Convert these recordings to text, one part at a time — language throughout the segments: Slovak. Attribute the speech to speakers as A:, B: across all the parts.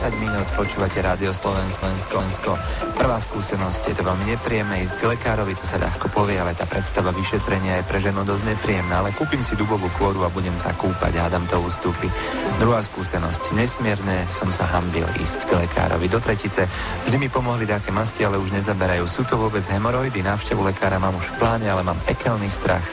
A: 10 minút počúvate Rádio Slovensko. Prvá skúsenosť, je to veľmi nepríjemné ísť k lekárovi, to sa ľahko povie, ale tá predstava vyšetrenia je pre ženu dosť nepríjemná, ale kúpim si dubovú kôru a budem sa kúpať, hádam to ústupy. Druhá skúsenosť, nesmierne som sa hanbil ísť k lekárovi do tretice. Vždy mi pomohli také masti, ale už nezaberajú. Sú to vôbec hemoroidy? Návštevu lekára mám už v pláne, ale mám pekelný strach.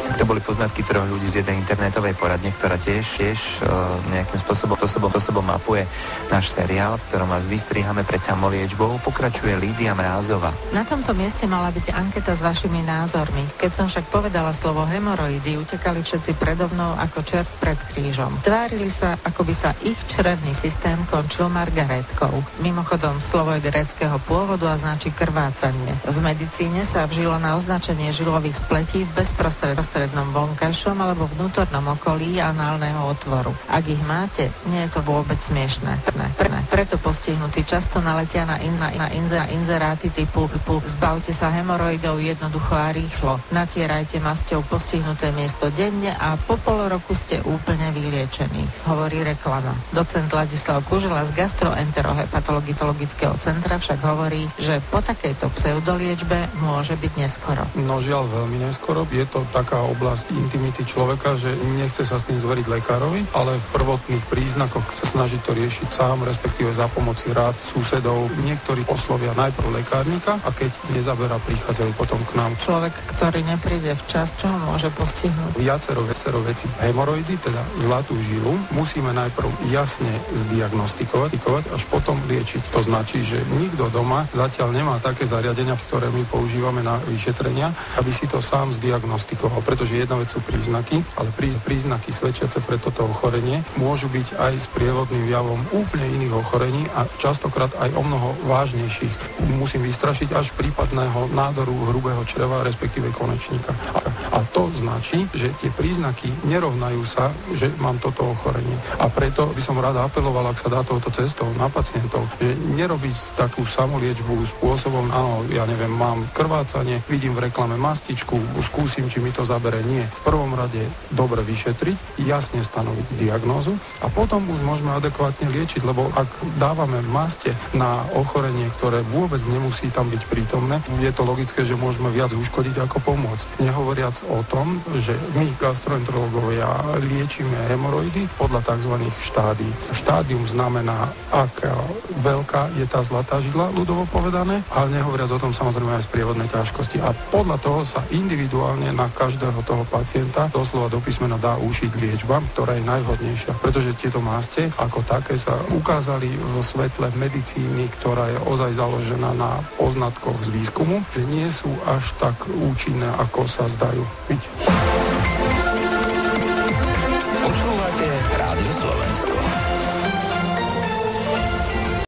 A: Tak to boli poznatky 3 ľudí z jednej internetovej poradne, ktorá tiež nejakým spôsobom mapuje náš seriál, v ktorom vás vystrihame pred samoliečbou. Pokračuje Lídia Mrázová.
B: Na tomto mieste mala byť anketa s vašimi názormi. Keď som však povedala slovo hemoroidy, utekali všetci predo mnou ako čert pred krížom. Tvárili sa, ako by sa ich črevný systém končil margarétkou. Mimochodom, slovo je gréckeho pôvodu a značí krvácanie. V medicíne sa vžilo na označenie žilových spletí v bezprostrednom vonkajšom alebo vnútornom okolí análneho otvoru. Ak ich máte, nie je to vôbec smiešné. Preto postihnutí často naletia na inzeráty typu zbavte sa hemoroidov jednoducho a rýchlo. Natierajte masťou postihnuté miesto denne a po pol roku ste úplne vyliečení, hovorí reklama. Docent Ladislav Kužela z gastroenterohepatologického centra však hovorí, že po takejto pseudoliečbe môže byť neskoro.
C: No žiaľ veľmi neskoro. Je to taká oblasť intimity človeka, že nechce sa s tým zveriť lekárovi, ale v prvotných príznakoch sa snaží to riešiť sám, respektíve za pomoci rád susedov. Niektorí oslovia najprv lekárnika a keď nezaberá, prichádzajú potom k nám.
B: Človek, ktorý nepríde včas, čo ho môže postihnúť?
C: Viacero vecí. Hemoroidy, teda zlatú žilu, musíme najprv jasne zdiagnostikovať, až potom liečiť. To značí, že nikto doma zatiaľ nemá také zariadenia, ktoré my používame na vyšetrenia, aby si to sám zdiagnostikoval, pretože jedna vec sú príznaky, ale príznaky svedčiace pre toto ochorenie môžu byť aj s prievodným javom úplne iných ochorení a častokrát aj o mnoho vážnejších. Musím vystrašiť až prípadného nádoru hrubého čreva, respektíve konečníka. A to značí, že tie príznaky nerovnajú sa, že mám toto ochorenie. A preto by som rád apeloval, ak sa dá touto cestou na pacientov, že nerobiť takú samoliečbu spôsobom, áno, ja neviem, mám krvácanie, vidím v reklame mastičku, skúsim, či mi to zabere. Nie. V prvom rade dobre vyšetriť, jasne stanoviť diagnózu a potom už môžeme adekvátne liečiť, lebo ak dávame maste na ochorenie, ktoré vôbec nemusí tam byť prítomné, je to logické, že môžeme viac uškodiť ako pomôcť. Nehovoriac o tom, že my gastroenterológovia liečíme hemoroidy podľa tzv. Štádií. Štádium znamená, aká veľká je tá zlatá žila, ľudovo povedané, ale nehovoriac o tom samozrejme aj sprievodnej ťažkosti. A podľa toho sa individuálne na každého toho pacienta doslova do písmena dá ušiť liečba, ktorá je najvhodnejšia. Pretože tieto maste ako také sa ukázali v svetle medicíny, ktorá je ozaj založená na poznatkoch z výskumu, že nie sú až tak účinné, ako sa zdajú byť.